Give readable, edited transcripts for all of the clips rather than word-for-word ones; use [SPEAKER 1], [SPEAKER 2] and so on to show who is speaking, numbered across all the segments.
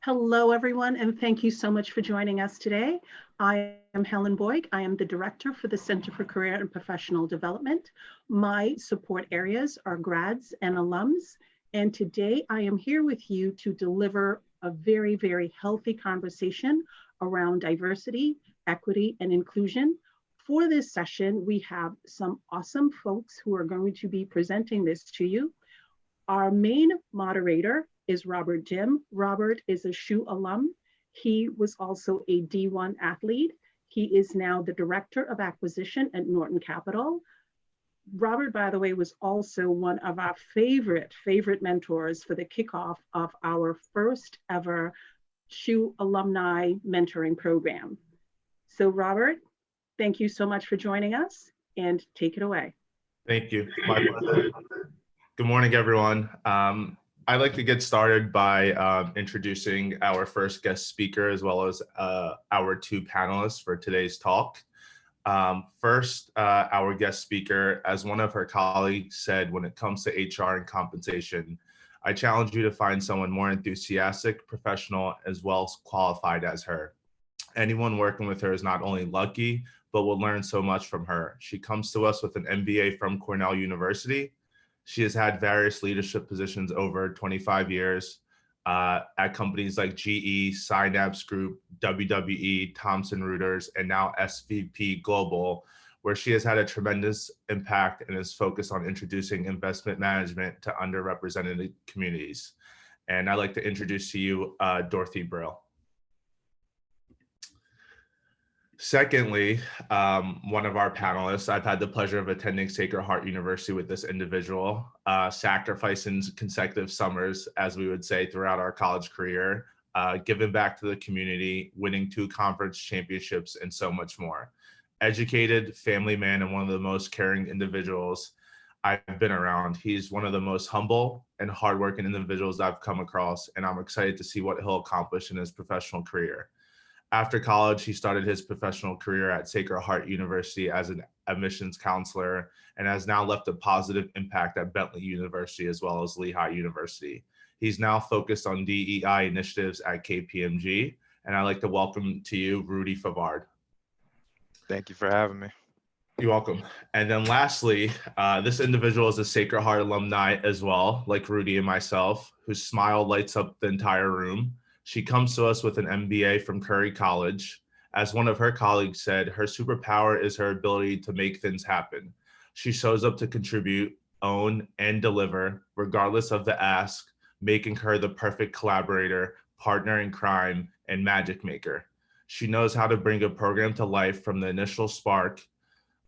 [SPEAKER 1] Hello, everyone, and thank you so much for joining us today. I am Helen Boyd. I am the Director for the Center for Career and Professional Development. My support areas are grads and alums, and today I am here with you to deliver a very, very healthy conversation around diversity, equity, and inclusion. For this session, we have some awesome folks who are going to be presenting this to you. Our main moderator is Robert Jim. Robert is a SHU alum. He was also a D1 athlete. He is now the Director of Acquisition at Norton Capital. Robert, by the way, was also one of our favorite mentors for the kickoff of our first ever SHU alumni mentoring program. So Robert, thank you so much for joining us, and take it away.
[SPEAKER 2] Thank you. My pleasure. Good morning, everyone. I'd like to get started by introducing our first guest speaker, as well as our two panelists for today's talk. First, our guest speaker, as one of her colleagues said, when it comes to HR and compensation, I challenge you to find someone more enthusiastic, professional, as well as qualified as her. Anyone working with her is not only lucky, but will learn so much from her. She comes to us with an MBA from Cornell University. She has had various leadership positions over 25 years at companies like GE, Synapse Group, WWE, Thomson Reuters, and now SVP Global, where she has had a tremendous impact and is focused on introducing investment management to underrepresented communities. And I'd like to introduce to you Dorothy Brill. Secondly, one of our panelists, I've had the pleasure of attending Sacred Heart University with this individual, sacrificing consecutive summers, as we would say, throughout our college career, giving back to the community, winning 2 conference championships, and so much more. Educated, family man, and one of the most caring individuals I've been around. He's one of the most humble and hardworking individuals I've come across, and I'm excited to see what he'll accomplish in his professional career. After college, he started his professional career at Sacred Heart University as an admissions counselor and has now left a positive impact at Bentley University as well as Lehigh University. He's now focused on DEI initiatives at KPMG, and I'd like to welcome to you Rudy Favard.
[SPEAKER 3] Thank you for having me.
[SPEAKER 2] You're welcome. And then lastly, this individual is a Sacred Heart alumni as well, like Rudy and myself, whose smile lights up the entire room. She comes to us with an MBA from Curry College. As one of her colleagues said, her superpower is her ability to make things happen. She shows up to contribute, own, and deliver, regardless of the ask, making her the perfect collaborator, partner in crime, and magic maker. She knows how to bring a program to life from the initial spark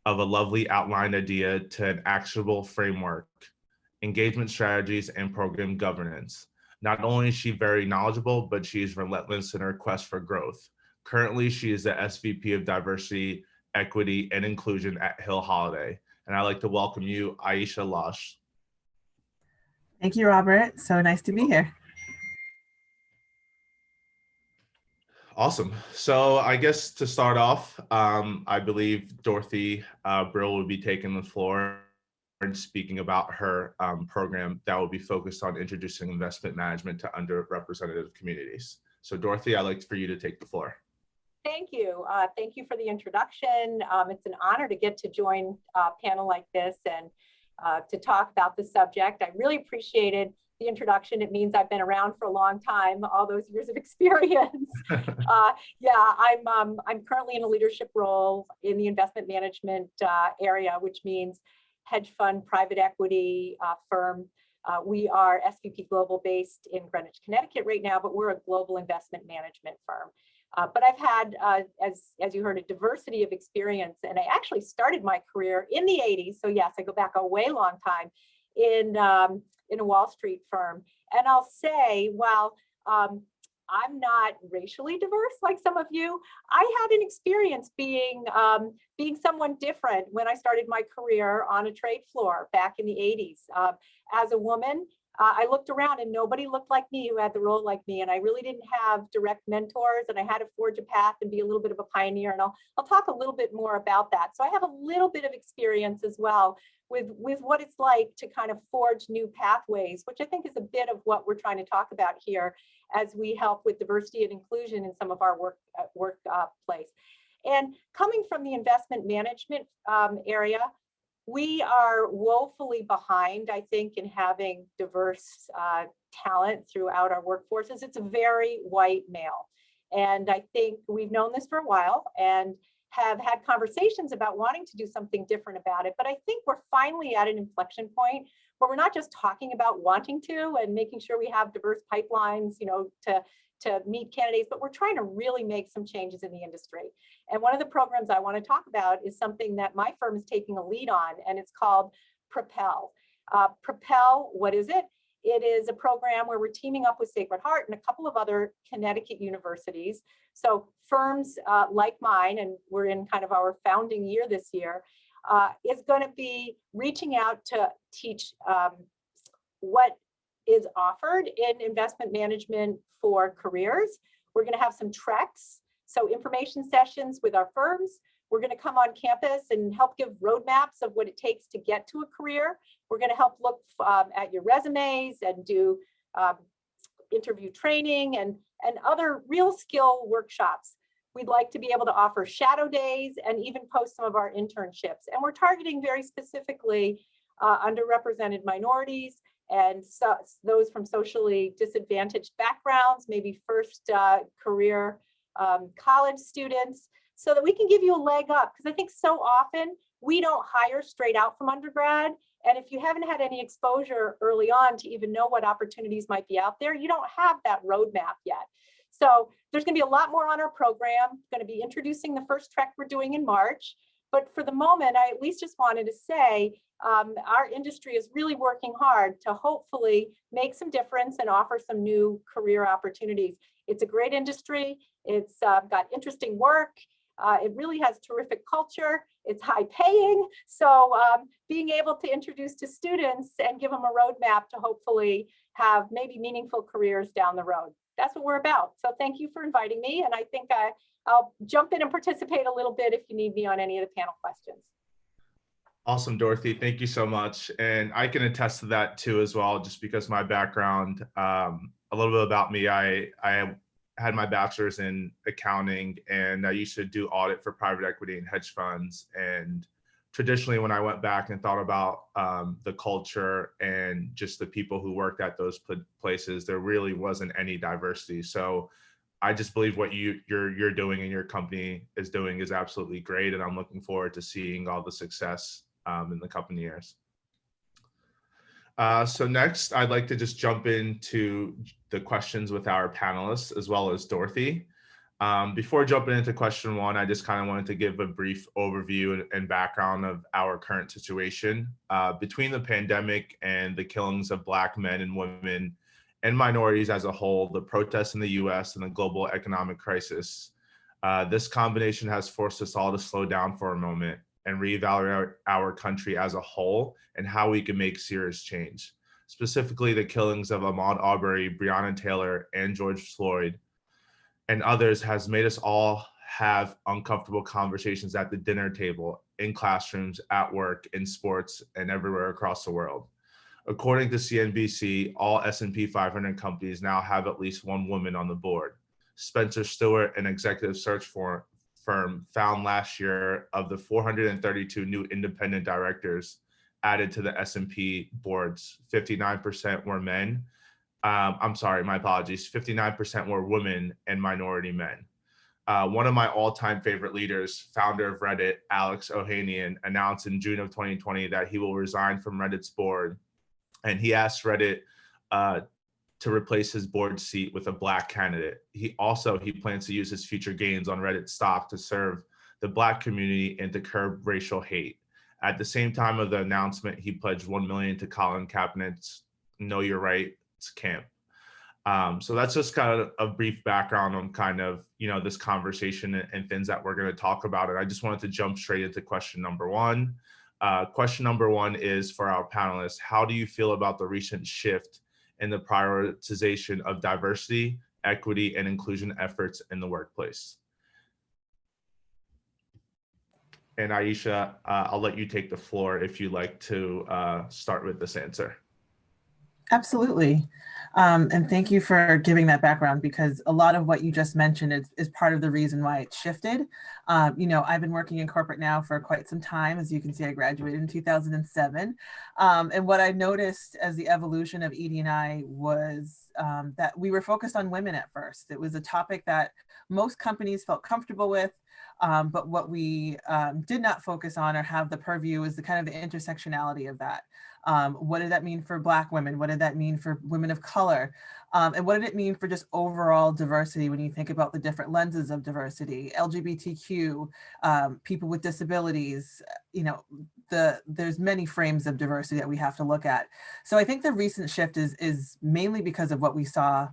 [SPEAKER 2] of a lovely outlined idea to an actionable framework, engagement strategies, and program governance. Not only is she very knowledgeable, but she is relentless in her quest for growth. Currently, she is the SVP of Diversity, Equity, and Inclusion at Hill Holliday. And I'd like to welcome you, Aisha Losh.
[SPEAKER 4] Thank you, Robert. So nice to be here.
[SPEAKER 2] Awesome. So I guess to start off, I believe Dorothy Brill will be taking the floor and speaking about her program that will be focused on introducing investment management to underrepresented communities. So Dorothy, I'd like for you to take the floor.
[SPEAKER 5] Thank you. Thank you for the introduction. It's an honor to get to join a panel like this and to talk about the subject. I really appreciated the introduction. It means I've been around for a long time, all those years of experience. I'm currently in a leadership role in the investment management area, which means hedge fund, private equity firm. We are SVP Global based in Greenwich, Connecticut right now, but we're a global investment management firm. But I've had, as you heard, a diversity of experience, and I actually started my career in the 80s. So yes, I go back a way long time in a Wall Street firm. And I'll say, while I'm not racially diverse like some of you, I had an experience being someone different when I started my career on a trade floor back in the 80s. As a woman, I looked around and nobody looked like me who had the role like me. And I really didn't have direct mentors, and I had to forge a path and be a little bit of a pioneer. And I'll talk a little bit more about that. So I have a little bit of experience as well with what it's like to kind of forge new pathways, which I think is a bit of what we're trying to talk about here as we help with diversity and inclusion in some of our workplace. And coming from the investment management area, we are woefully behind, I think, in having diverse talent throughout our workforces. It's a very white male. And I think we've known this for a while and have had conversations about wanting to do something different about it. But I think we're finally at an inflection point where we're not just talking about wanting to and making sure we have diverse pipelines, to meet candidates, but we're trying to really make some changes in the industry. And one of the programs I want to talk about is something that my firm is taking a lead on, and it's called Propel. Propel, what is it? It is a program where we're teaming up with Sacred Heart and a couple of other Connecticut universities. So firms like mine, and we're in kind of our founding year this year, is going to be reaching out to teach what is offered in investment management for careers. We're going to have some treks, so information sessions with our firms. We're going to come on campus and help give roadmaps of what it takes to get to a career. We're going to help look at your resumes and do interview training and other real skill workshops. We'd like to be able to offer shadow days and even post some of our internships. And we're targeting very specifically underrepresented minorities and those from socially disadvantaged backgrounds, maybe first career college students, so that we can give you a leg up. Because I think so often we don't hire straight out from undergrad. And if you haven't had any exposure early on to even know what opportunities might be out there, you don't have that roadmap yet. So there's going to be a lot more on our program. Going to be introducing the first trek we're doing in March. But for the moment, I at least just wanted to say our industry is really working hard to hopefully make some difference and offer some new career opportunities. It's a great industry. It's got interesting work. It really has terrific culture. It's high paying. So being able to introduce to students and give them a roadmap to hopefully have maybe meaningful careers down the road. That's what we're about. So thank you for inviting me. And I think I'll jump in and participate a little bit if you need me on any of the panel questions.
[SPEAKER 2] Awesome, Dorothy. Thank you so much. And I can attest to that too as well, just because my background, a little bit about me, I had my bachelor's in accounting, and I used to do audit for private equity and hedge funds. And traditionally, when I went back and thought about the culture and just the people who worked at those places, there really wasn't any diversity. So I just believe what you're doing and your company is doing is absolutely great. And I'm looking forward to seeing all the success in the coming years. So next, I'd like to just jump into the questions with our panelists as well as Dorothy. Before jumping into question one, I just kind of wanted to give a brief overview and background of our current situation. Between the pandemic and the killings of Black men and women and minorities as a whole, the protests in the US and the global economic crisis, this combination has forced us all to slow down for a moment and reevaluate our country as a whole and how we can make serious change. Specifically, the killings of Ahmaud Arbery, Breonna Taylor, and George Floyd, and others has made us all have uncomfortable conversations at the dinner table, in classrooms, at work, in sports, and everywhere across the world. According to CNBC, all S&P 500 companies now have at least one woman on the board. Spencer Stewart, an executive search firm, found last year of the 432 new independent directors added to the S&P boards, 59% were men. I'm sorry, my apologies. 59% were women and minority men. One of my all-time favorite leaders, founder of Reddit, Alex Ohanian, announced in June of 2020 that he will resign from Reddit's board. And he asked Reddit to replace his board seat with a Black candidate. He plans to use his future gains on Reddit stock to serve the Black community and to curb racial hate. At the same time of the announcement, he pledged $1 million to Colin Kaepernick's Know Your Rights camp. So that's just kind of a brief background on kind of, this conversation and things that we're going to talk about. And I just wanted to jump straight into question number one. Question number one is for our panelists: how do you feel about the recent shift and the prioritization of diversity, equity, and inclusion efforts in the workplace. And Aisha, I'll let you take the floor if you'd like to start with this answer.
[SPEAKER 4] Absolutely. And thank you for giving that background, because a lot of what you just mentioned is part of the reason why it shifted. I've been working in corporate now for quite some time. As you can see, I graduated in 2007. And what I noticed as the evolution of ED&I was that we were focused on women at first. It was a topic that most companies felt comfortable with. But what we did not focus on or have the purview is the kind of the intersectionality of that. What did that mean for Black women? What did that mean for women of color? And what did it mean for just overall diversity when you think about the different lenses of diversity, LGBTQ, people with disabilities, there's many frames of diversity that we have to look at. So I think the recent shift is mainly because of what we saw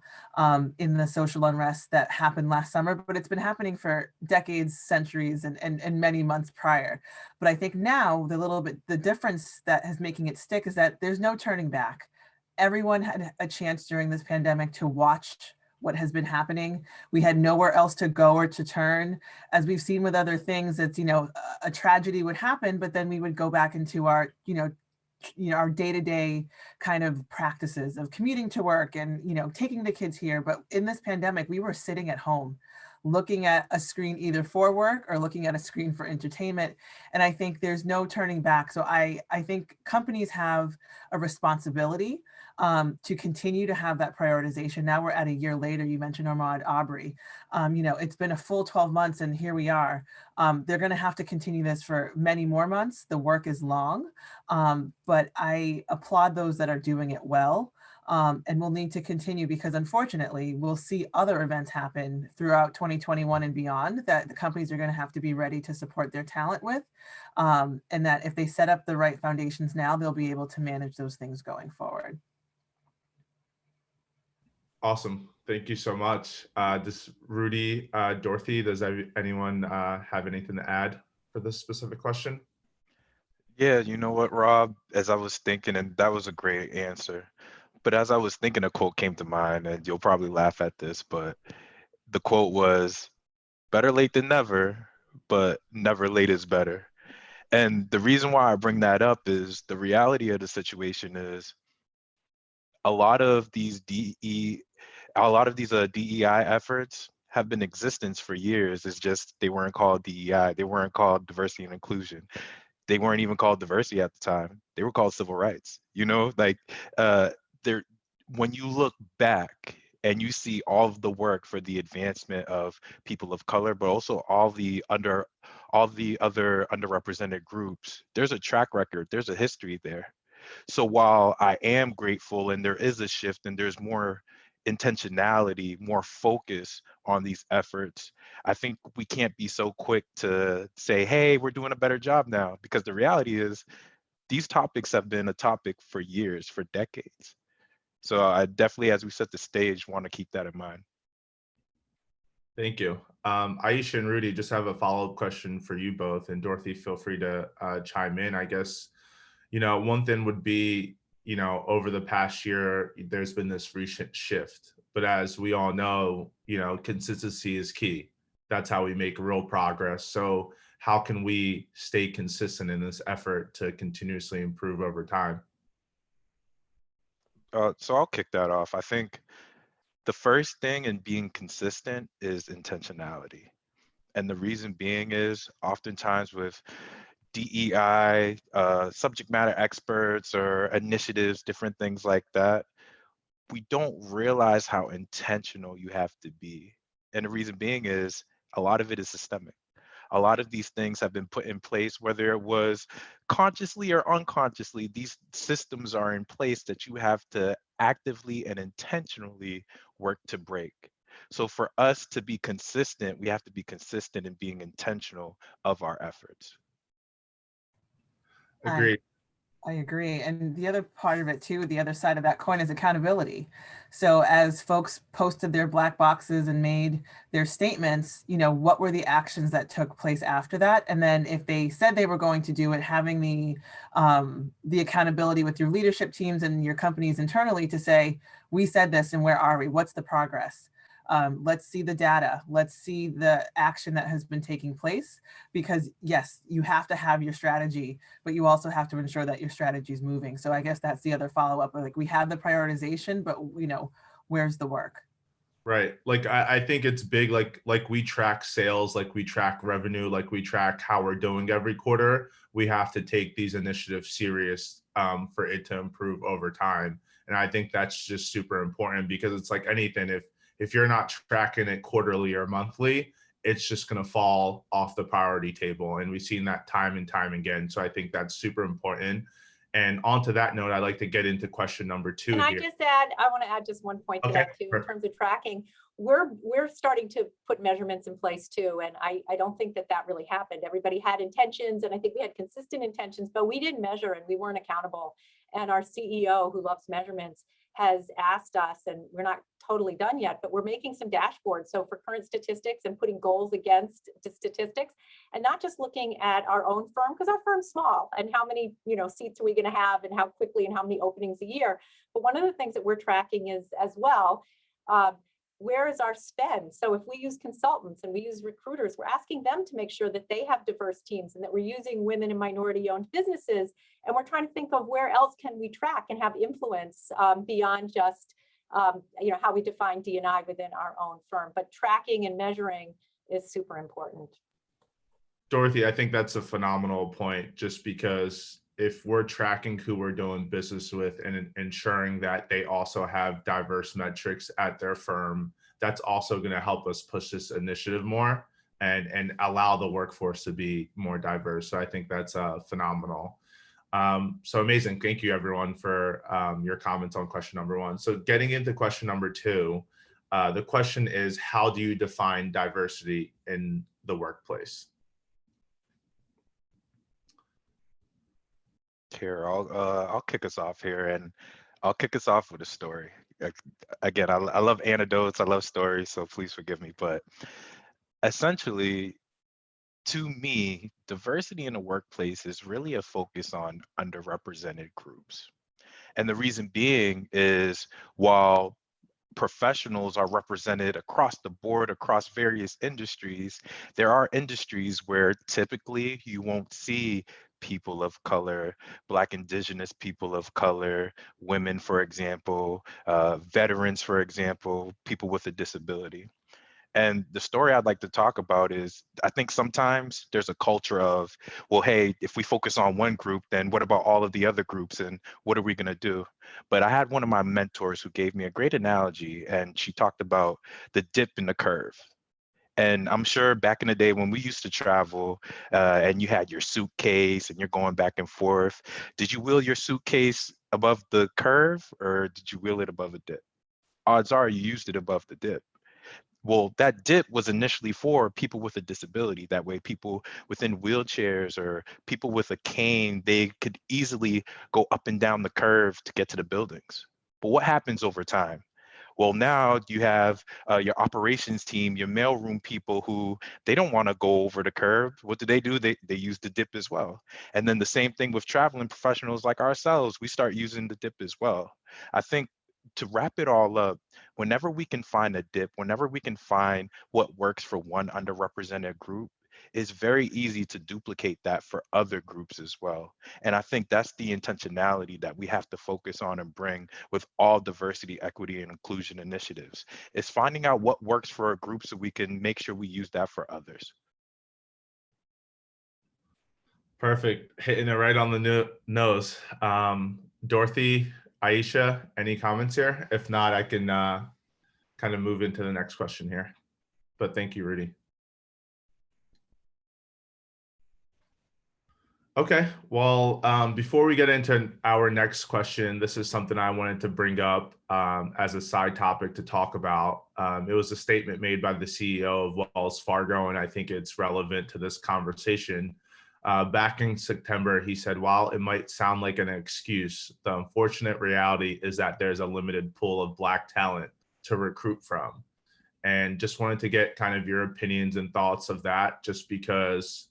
[SPEAKER 4] in the social unrest that happened last summer, but it's been happening for decades, centuries, and many months prior. But I think now the difference that is making it stick is that there's no turning back. Everyone had a chance during this pandemic to watch what has been happening. We had nowhere else to go or to turn. As we've seen with other things, it's, a tragedy would happen, but then we would go back into our, our day-to-day kind of practices of commuting to work and, taking the kids here. But in this pandemic, we were sitting at home, looking at a screen either for work or looking at a screen for entertainment. And I think there's no turning back. So I think companies have a responsibility to continue to have that prioritization. Now we're at a year later. You mentioned Ahmaud Arbery. It's been a full 12 months and here we are. They're going to have to continue this for many more months. The work is long, but I applaud those that are doing it well. And we'll need to continue because unfortunately, we'll see other events happen throughout 2021 and beyond that the companies are going to have to be ready to support their talent with. And that if they set up the right foundations now, they'll be able to manage those things going forward.
[SPEAKER 2] Awesome. Thank you so much. Rudy, Dorothy, does anyone have anything to add for this specific question?
[SPEAKER 3] Yeah, you know what, Rob, as I was thinking, and that was a great answer. But as I was thinking, a quote came to mind, and you'll probably laugh at this, but the quote was, "Better late than never, but never late is better." And the reason why I bring that up is the reality of the situation is a lot of these DEI efforts have been in existence for years. It's just they weren't called DEI. They weren't called diversity and inclusion. They weren't even called diversity at the time. They were called civil rights. There, when you look back and you see all of the work for the advancement of people of color, but also all the other underrepresented groups, there's a track record, there's a history there. So while I am grateful and there is a shift and there's more intentionality, more focus on these efforts, I think we can't be so quick to say, hey, we're doing a better job now, because the reality is these topics have been a topic for years, for decades. So I definitely, as we set the stage, want to keep that in mind.
[SPEAKER 2] Thank you. Aisha and Rudy, just have a follow-up question for you both, and Dorothy, feel free to chime in. I guess, one thing would be, over the past year, there's been this recent shift, but as we all know, consistency is key. That's how we make real progress. So how can we stay consistent in this effort to continuously improve over time?
[SPEAKER 3] So I'll kick that off. I think the first thing in being consistent is intentionality. And the reason being is oftentimes with DEI, subject matter experts or initiatives, different things like that, we don't realize how intentional you have to be. And the reason being is a lot of it is systemic. A lot of these things have been put in place, whether it was consciously or unconsciously, these systems are in place that you have to actively and intentionally work to break. So for us to be consistent, we have to be consistent in being intentional of our efforts.
[SPEAKER 2] Agreed.
[SPEAKER 4] I agree. And the other part of it too, the other side of that coin is accountability. So as folks posted their black boxes and made their statements, you know, what were the actions that took place after that? And then if they said they were going to do it, having the accountability with your leadership teams and your companies internally to say, we said this and where are we? What's the progress? Let's see the data. Let's see the action that has been taking place, because yes, you have to have your strategy, but you also have to ensure that your strategy is moving. So I guess that's the other follow-up. Like, we have the prioritization, but you know, where's the work?
[SPEAKER 2] Right. Like I think it's big, like we track sales, like we track revenue, like we track how we're doing every quarter. We have to take these initiatives serious for it to improve over time. And I think that's just super important, because it's like anything, if you're not tracking it quarterly or monthly, it's just going to fall off the priority table. And we've seen that time and time again. So I think that's super important. And onto that note, I'd like to get into question number 2
[SPEAKER 5] Can
[SPEAKER 2] here.
[SPEAKER 5] I want to add just one point to
[SPEAKER 2] Okay,
[SPEAKER 5] that too, in
[SPEAKER 2] perfect.
[SPEAKER 5] terms of tracking. We're starting to put measurements in place too. And I don't think that really happened. Everybody had intentions, and I think we had consistent intentions, but we didn't measure and we weren't accountable. And our CEO, who loves measurements, has asked us, and we're not totally done yet, but we're making some dashboards. So for current statistics and putting goals against the statistics, and not just looking at our own firm, because our firm's small, and how many, you know, seats are we going to have and how quickly and how many openings a year. But one of the things that we're tracking is as well, where is our spend? So if we use consultants and we use recruiters, we're asking them to make sure that they have diverse teams and that we're using women and minority owned businesses. And we're trying to think of where else can we track and have influence beyond just you know, how we define D&I within our own firm. But tracking and measuring is super important.
[SPEAKER 2] Dorothy, I think that's a phenomenal point, just because if we're tracking who we're doing business with and ensuring that they also have diverse metrics at their firm, that's also going to help us push this initiative more and allow the workforce to be more diverse. So I think that's phenomenal. So amazing. Thank you, everyone, for your comments on question number 1. So getting into question number 2, the question is, how do you define diversity in the workplace?
[SPEAKER 3] Here, I'll kick us off here, and I'll kick us off with a story. Again, I love anecdotes, I love stories, so please forgive me. But essentially, to me, diversity in the workplace is really a focus on underrepresented groups. And the reason being is, while professionals are represented across the board, across various industries, there are industries where typically you won't see people of color, Black, Indigenous people of color, women, for example, veterans, for example, people with a disability. And the story I'd like to talk about is, I think sometimes there's a culture of, well, hey, if we focus on one group, then what about all of the other groups, and what are we going to do? But I had one of my mentors who gave me a great analogy, and she talked about the dip in the curve. And I'm sure back in the day when we used to travel and you had your suitcase and you're going back and forth, did you wheel your suitcase above the curve, or did you wheel it above a dip? Odds are you used it above the dip. Well, that dip was initially for people with a disability. That way, people within wheelchairs or people with a cane, they could easily go up and down the curve to get to the buildings. But what happens over time? Well, now you have your operations team, your mailroom people who they don't want to go over the curve. What do? They use the dip as well. And then the same thing with traveling professionals like ourselves. We start using the dip as well. I think, to wrap it all up, whenever we can find a dip, whenever we can find what works for one underrepresented group, it's very easy to duplicate that for other groups as well. And I think that's the intentionality that we have to focus on and bring with all diversity, equity, and inclusion initiatives. It's finding out what works for a group so we can make sure we use that for others.
[SPEAKER 2] Perfect. Hitting it right on the nose. Dorothy, Aisha, any comments here? If not, I can kind of move into the next question here. But thank you, Rudy. Okay, well, before we get into our next question, this is something I wanted to bring up as a side topic to talk about. It was a statement made by the CEO of Wells Fargo, and I think it's relevant to this conversation. Back in September, he said, while it might sound like an excuse, the unfortunate reality is that there's a limited pool of Black talent to recruit from. And just wanted to get kind of your opinions and thoughts of that, just because,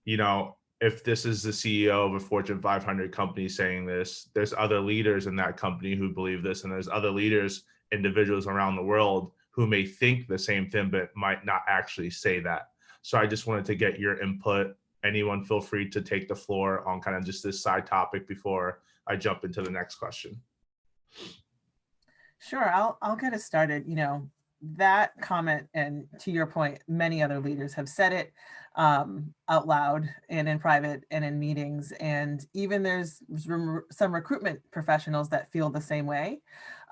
[SPEAKER 2] you know, if this is the CEO of a Fortune 500 company saying this, there's other leaders in that company who believe this, and there's other leaders, individuals around the world who may think the same thing, but might not actually say that. So I just wanted to get your input. Anyone feel free to take the floor on kind of just this side topic before I jump into the next question.
[SPEAKER 4] Sure, I'll get us started. You know, that comment, and to your point, many other leaders have said it out loud and in private and in meetings. And even there's some recruitment professionals that feel the same way,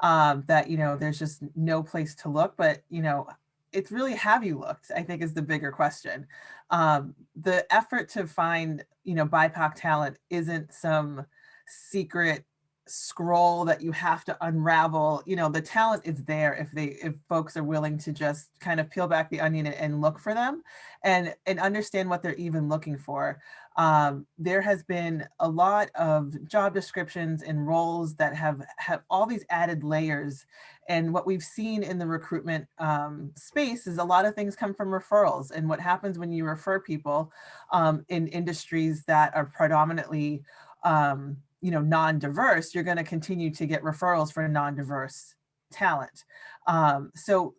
[SPEAKER 4] that, you know, there's just no place to look. But, you know, it's really, have you looked, I think, is the bigger question. The effort to find, you know, BIPOC talent isn't some secret scroll that you have to unravel. You know, the talent is there if folks are willing to just kind of peel back the onion and look for them and understand what they're even looking for. There has been a lot of job descriptions and roles that have all these added layers. And what we've seen in the recruitment space is a lot of things come from referrals. And what happens when you refer people in industries that are predominantly you know, non-diverse, you're going to continue to get referrals for non-diverse talent. So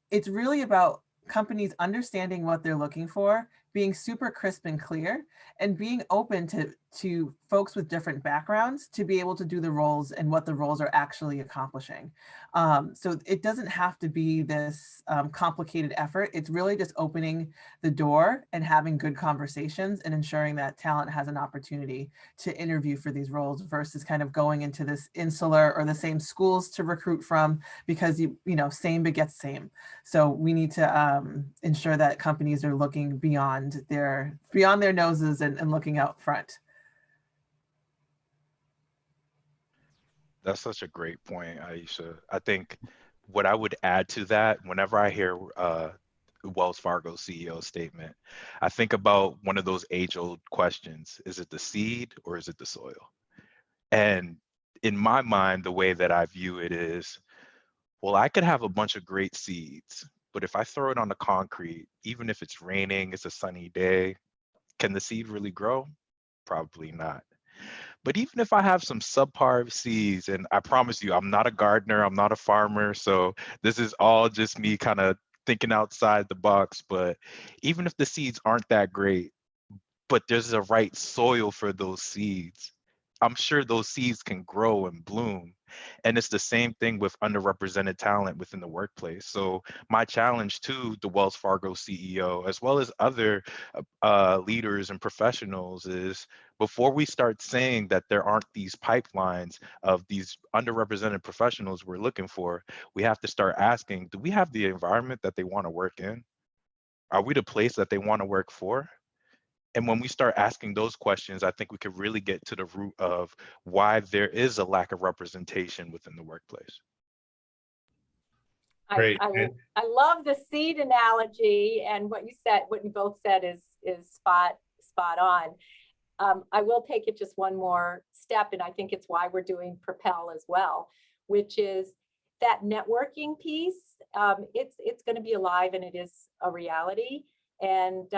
[SPEAKER 4] it's really about companies understanding what they're looking for, being super crisp and clear, and being open to folks with different backgrounds to be able to do the roles and what the roles are actually accomplishing. So it doesn't have to be this complicated effort. It's really just opening the door and having good conversations and ensuring that talent has an opportunity to interview for these roles versus kind of going into this insular or the same schools to recruit from, because you know, same begets same. So we need to ensure that companies are looking beyond their noses and looking out front.
[SPEAKER 3] That's such a great point, Aisha. I think what I would add to that, whenever I hear Wells Fargo CEO statement, I think about one of those age-old questions: is it the seed or is it the soil? And in my mind, the way that I view it is, well, I could have a bunch of great seeds, but if I throw it on the concrete, even if it's raining, it's a sunny day, can the seed really grow? Probably not. But even if I have some subpar seeds, and I promise you, I'm not a gardener, I'm not a farmer, so this is all just me kind of thinking outside the box. But even if the seeds aren't that great, but there's a right soil for those seeds, I'm sure those seeds can grow and bloom. And it's the same thing with underrepresented talent within the workplace. So my challenge to the Wells Fargo CEO, as well as other leaders and professionals, is before we start saying that there aren't these pipelines of these underrepresented professionals we're looking for, we have to start asking, do we have the environment that they want to work in? Are we the place that they want to work for? And when we start asking those questions, I think we could really get to the root of why there is a lack of representation within the workplace.
[SPEAKER 2] Great.
[SPEAKER 5] I love the seed analogy, and what you both said is spot on. I will take it just one more step, and I think it's why we're doing Propel as well, which is that networking piece. It's going to be alive, and it is a reality. And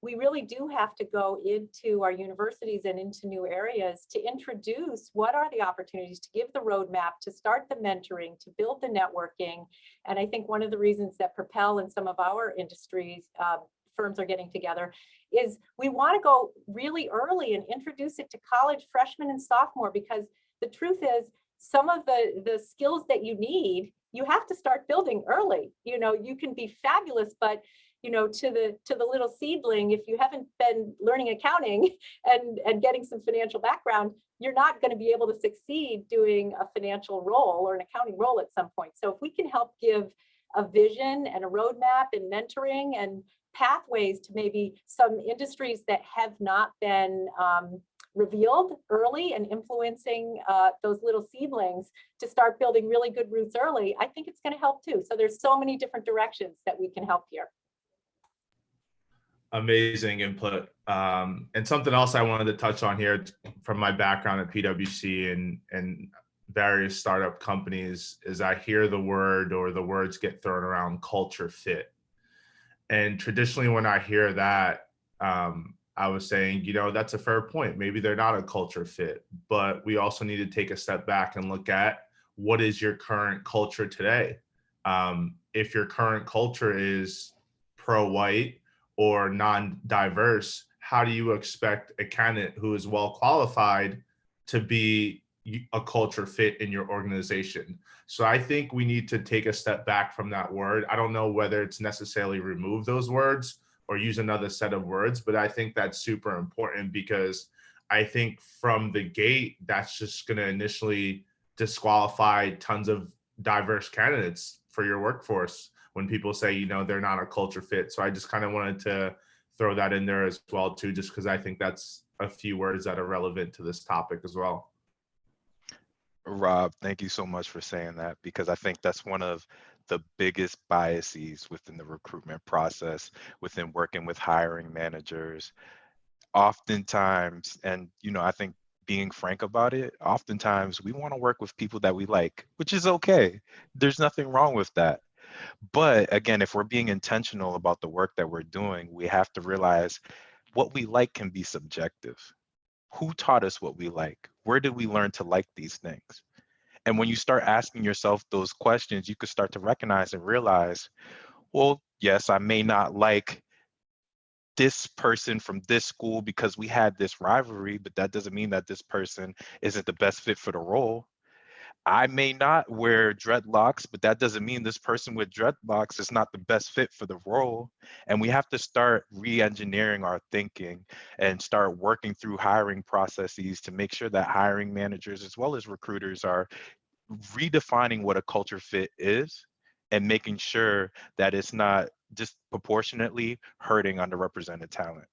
[SPEAKER 5] we really do have to go into our universities and into new areas to introduce what are the opportunities, to give the roadmap, to start the mentoring, to build the networking. And I think one of the reasons that Propel and some of our industries, firms are getting together, is we want to go really early and introduce it to college freshmen and sophomore, because the truth is, some of the skills that you need, you have to start building early. You know, you can be fabulous, but you know, to the little seedling, if you haven't been learning accounting and getting some financial background, you're not going to be able to succeed doing a financial role or an accounting role at some point. So if we can help give a vision and a roadmap and mentoring and pathways to maybe some industries that have not been revealed early and influencing those little seedlings to start building really good roots early, I think it's going to help too. So there's so many different directions that we can help here.
[SPEAKER 2] Amazing input. And something else I wanted to touch on here from my background at PwC and various startup companies is I hear the word or the words get thrown around culture fit. And traditionally when I hear that, I was saying, that's a fair point. Maybe they're not a culture fit, but we also need to take a step back and look at what is your current culture today. If your current culture is pro-white or non-diverse, how do you expect a candidate who is well qualified to be a culture fit in your organization? So I think we need to take a step back from that word. I don't know whether it's necessarily remove those words or use another set of words, but I think that's super important because I think from the gate, that's just going to initially disqualify tons of diverse candidates for your workforce when people say, they're not a culture fit. So I just kind of wanted to throw that in there as well too, just because I think that's a few words that are relevant to this topic as well.
[SPEAKER 3] Rob, thank you so much for saying that, because I think that's one of the biggest biases within the recruitment process, within working with hiring managers. Oftentimes, and I think being frank about it, oftentimes we want to work with people that we like, which is okay. There's nothing wrong with that. But again, if we're being intentional about the work that we're doing, we have to realize what we like can be subjective. Who taught us what we like? Where did we learn to like these things? And when you start asking yourself those questions, you could start to recognize and realize, well, yes, I may not like this person from this school because we had this rivalry, but that doesn't mean that this person isn't the best fit for the role. I may not wear dreadlocks, but that doesn't mean this person with dreadlocks is not the best fit for the role. And we have to start re-engineering our thinking and start working through hiring processes to make sure that hiring managers as well as recruiters are redefining what a culture fit is and making sure that it's not disproportionately hurting underrepresented talent.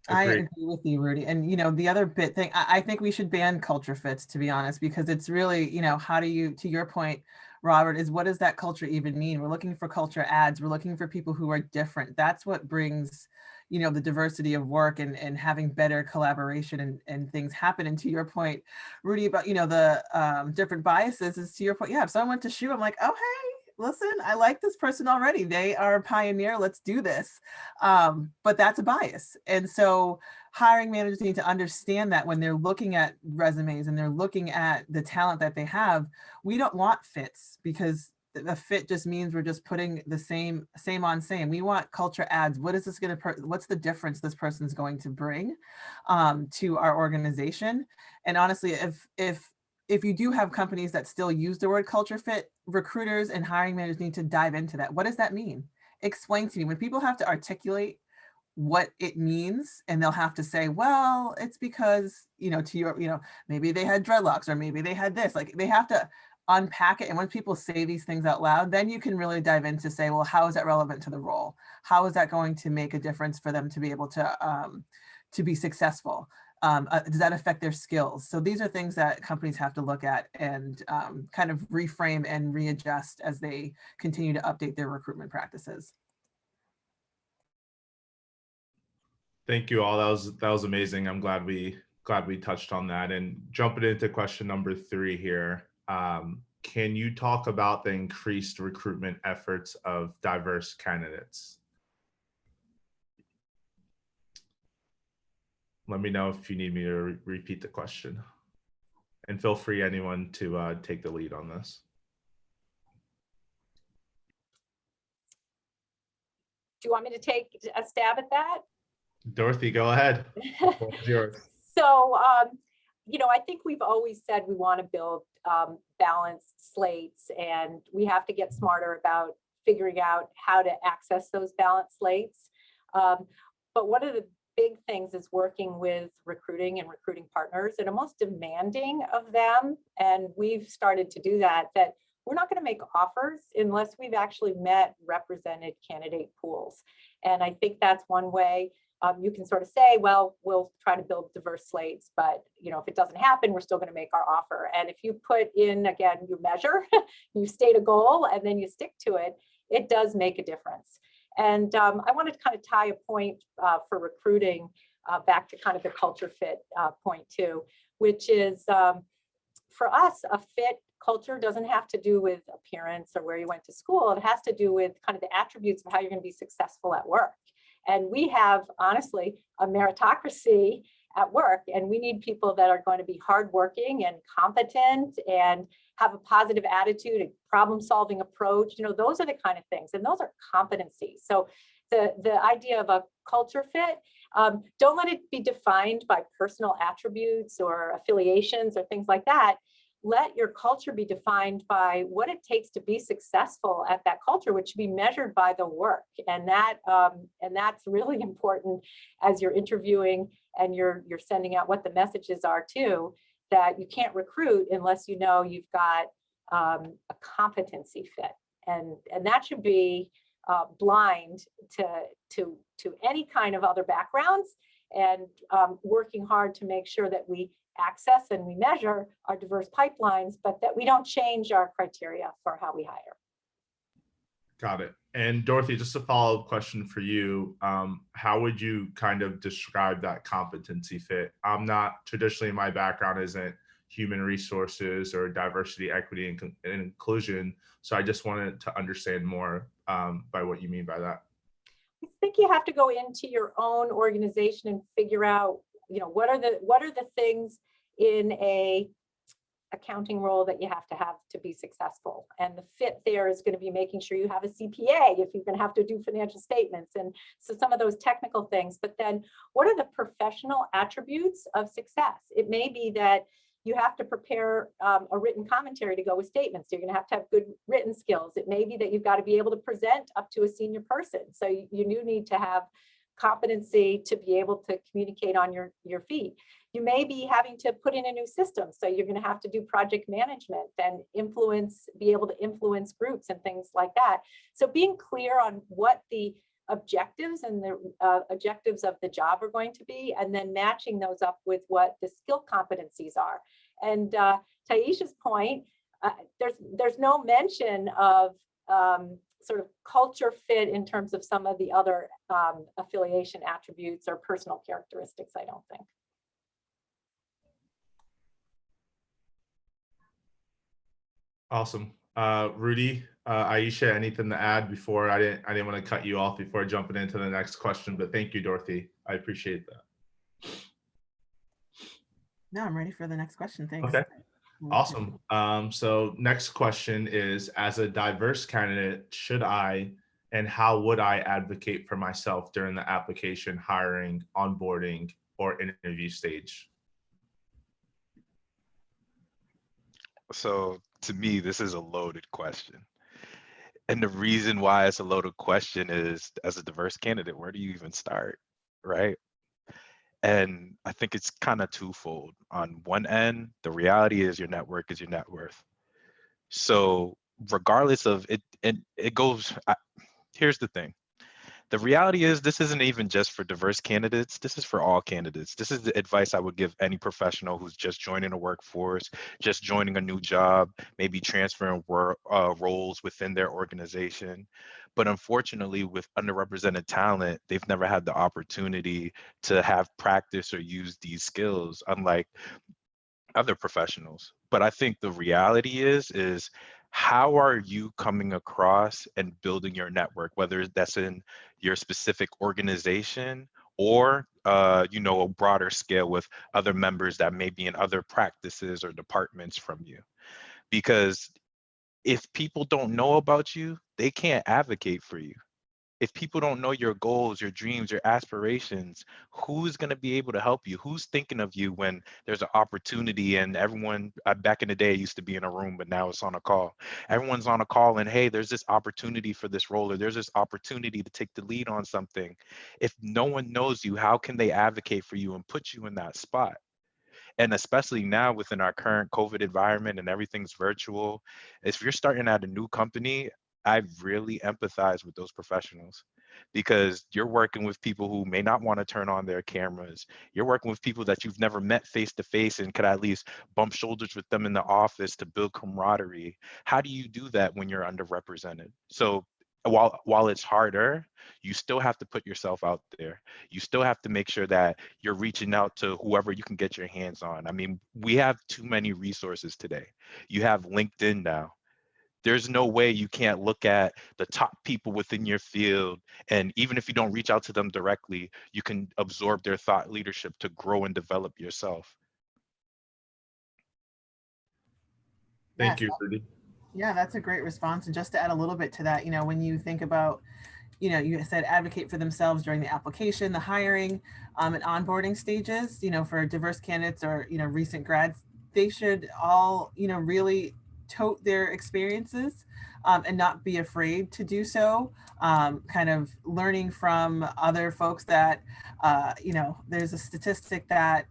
[SPEAKER 4] I
[SPEAKER 2] Agreed.
[SPEAKER 4] agree with you, Rudy. And, the other bit thing, I think we should ban culture fits, to be honest, because it's really, how do you, to your point, Robert, is what does that culture even mean? We're looking for culture adds. We're looking for people who are different. That's what brings, the diversity of work and having better collaboration and things happen. And to your point, Rudy, about, the different biases is to your point. Yeah, if someone went to SHU, I'm like, oh, hey, listen, I like this person already. They are a pioneer. Let's do this. But that's a bias. And so hiring managers need to understand that when they're looking at resumes and they're looking at the talent that they have, we don't want fits because the fit just means we're just putting the same on same. We want culture adds. What is this going to, what's the difference this person's going to bring to our organization? And honestly, if you do have companies that still use the word culture fit, recruiters and hiring managers need to dive into that. What does that mean? Explain to me. When people have to articulate what it means and they'll have to say, well, it's because, to your, maybe they had dreadlocks or maybe they had this, like they have to unpack it. And when people say these things out loud, then you can really dive into say, well, how is that relevant to the role? How is that going to make a difference for them to be able to be successful? Does that affect their skills? So these are things that companies have to look at and kind of reframe and readjust as they continue to update their recruitment practices.
[SPEAKER 2] Thank you all. That was amazing. I'm glad we touched on that. And jumping into question number 3 here, can you talk about the increased recruitment efforts of diverse candidates? Let me know if you need me to repeat the question. And feel free, anyone, to take the lead on this.
[SPEAKER 5] Do you want me to take a stab at that?
[SPEAKER 2] Dorothy, go ahead. It's yours.
[SPEAKER 5] So, I think we've always said we want to build balanced slates, and we have to get smarter about figuring out how to access those balanced slates. But one of the big things is working with recruiting and recruiting partners and almost demanding of them. And we've started to do that we're not going to make offers unless we've actually met represented candidate pools. And I think that's one way. You can sort of say, well, we'll try to build diverse slates, but if it doesn't happen, we're still going to make our offer. And if you put in, again, you measure, you state a goal, and then you stick to it, it does make a difference. And I wanted to kind of tie a point for recruiting back to kind of the culture fit point too, which is for us, a fit culture doesn't have to do with appearance or where you went to school. It has to do with kind of the attributes of how you're going to be successful at work. And we have, honestly, a meritocracy at work, and we need people that are going to be hardworking and competent and have a positive attitude, a problem-solving approach. You know, those are the kind of things, and those are competencies. So the idea of a culture fit, don't let it be defined by personal attributes or affiliations or things like that. Let your culture be defined by what it takes to be successful at that culture, which should be measured by the work. And that's really important as you're interviewing and you're sending out what the messages are too, that you can't recruit unless you know you've got a competency fit. And that should be blind to any kind of other backgrounds, and working hard to make sure that we access and we measure our diverse pipelines, but that we don't change our criteria for how we hire.
[SPEAKER 2] Got it. And Dorothy, just a follow-up question for you. How would you kind of describe that competency fit? I'm not, traditionally my background isn't human resources or diversity, equity, and inclusion. So I just wanted to understand more by what you mean by that.
[SPEAKER 5] I think you have to go into your own organization and figure out, you know, what are the things in a accounting role that you have to be successful. And the fit there is going to be making sure you have a CPA if you're going to have to do financial statements, and so some of those technical things. But then what are the professional attributes of success? It may be that you have to prepare a written commentary to go with statements. You're going to have good written skills. It may be that you've got to be able to present up to a senior person. So you do need to have competency to be able to communicate on your feet. You may be having to put in a new system. So you're going to have to do project management and be able to influence groups and things like that. So being clear on what the objectives and the objectives of the job are going to be, and then matching those up with what the skill competencies are. And Taisha's point, there's no mention of sort of culture fit in terms of some of the other affiliation attributes or personal characteristics, I don't think.
[SPEAKER 2] Awesome. Rudy, Aisha, anything to add before? I didn't want to cut you off before jumping into the next question, but thank you, Dorothy. I appreciate that.
[SPEAKER 4] No, I'm ready for the next question. Thanks.
[SPEAKER 2] Okay. Awesome. So next question is, as a diverse candidate, should I and how would I advocate for myself during the application, hiring, onboarding, or interview stage?
[SPEAKER 3] So to me, this is a loaded question. And the reason why it's a loaded question is, as a diverse candidate, where do you even start, right? And I think it's kind of twofold. On one end, the reality is your network is your net worth. So regardless of it, it goes, here's the thing. The reality is this isn't even just for diverse candidates. This is for all candidates. This is the advice I would give any professional who's just joining a workforce, just joining a new job, maybe transferring roles within their organization. But unfortunately, with underrepresented talent, they've never had the opportunity to have practice or use these skills, unlike other professionals. But I think the reality is how are you coming across and building your network, whether that's in your specific organization or you know, a broader scale with other members that may be in other practices or departments from you. Because if people don't know about you, they can't advocate for you. If people don't know your goals, your dreams, your aspirations, who's going to be able to help you? Who's thinking of you when there's an opportunity? And everyone, back in the day, used to be in a room, but now it's on a call. Everyone's on a call and, hey, there's this opportunity for this role, or there's this opportunity to take the lead on something. If no one knows you, how can they advocate for you and put you in that spot? And especially now within our current COVID environment and everything's virtual, if you're starting at a new company, I really empathize with those professionals, because you're working with people who may not want to turn on their cameras. You're working with people that you've never met face to face and could at least bump shoulders with them in the office to build camaraderie. How do you do that when you're underrepresented? So while it's harder, you still have to put yourself out there. You still have to make sure that you're reaching out to whoever you can get your hands on. I mean, we have too many resources today. You have LinkedIn now. There's no way you can't look at the top people within your field. And even if you don't reach out to them directly, you can absorb their thought leadership to grow and develop yourself.
[SPEAKER 2] Thank
[SPEAKER 4] Yes,
[SPEAKER 2] you, Rudy.
[SPEAKER 4] yeah, that's a great response. And just to add a little bit to that, when you think about, you said advocate for themselves during the application, the hiring, and onboarding stages, for diverse candidates or, recent grads, they should all, really tote their experiences and not be afraid to do so. Kind of learning from other folks that, there's a statistic that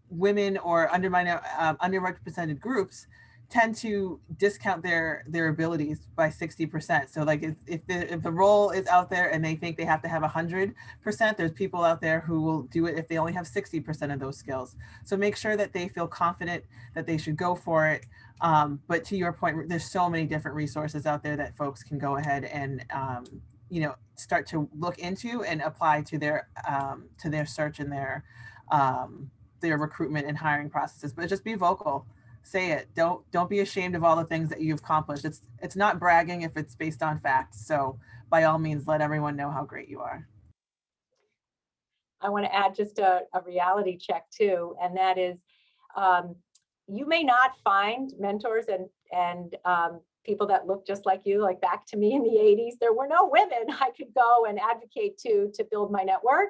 [SPEAKER 4] women or underrepresented groups tend to discount their abilities by 60%. So like if the role is out there and they think they have to have 100%, there's people out there who will do it if they only have 60% of those skills. So make sure that they feel confident that they should go for it. But to your point, there's so many different resources out there that folks can go ahead and start to look into and apply to their search and their recruitment and hiring processes. But just be vocal. Say it. Don't be ashamed of all the things that you've accomplished. It's not bragging if it's based on facts. So by all means, let everyone know how great you are.
[SPEAKER 5] I want to add just a reality check too, and that is you may not find mentors and people that look just like you. Like back to me in the 80s, there were no women I could go and advocate to build my network.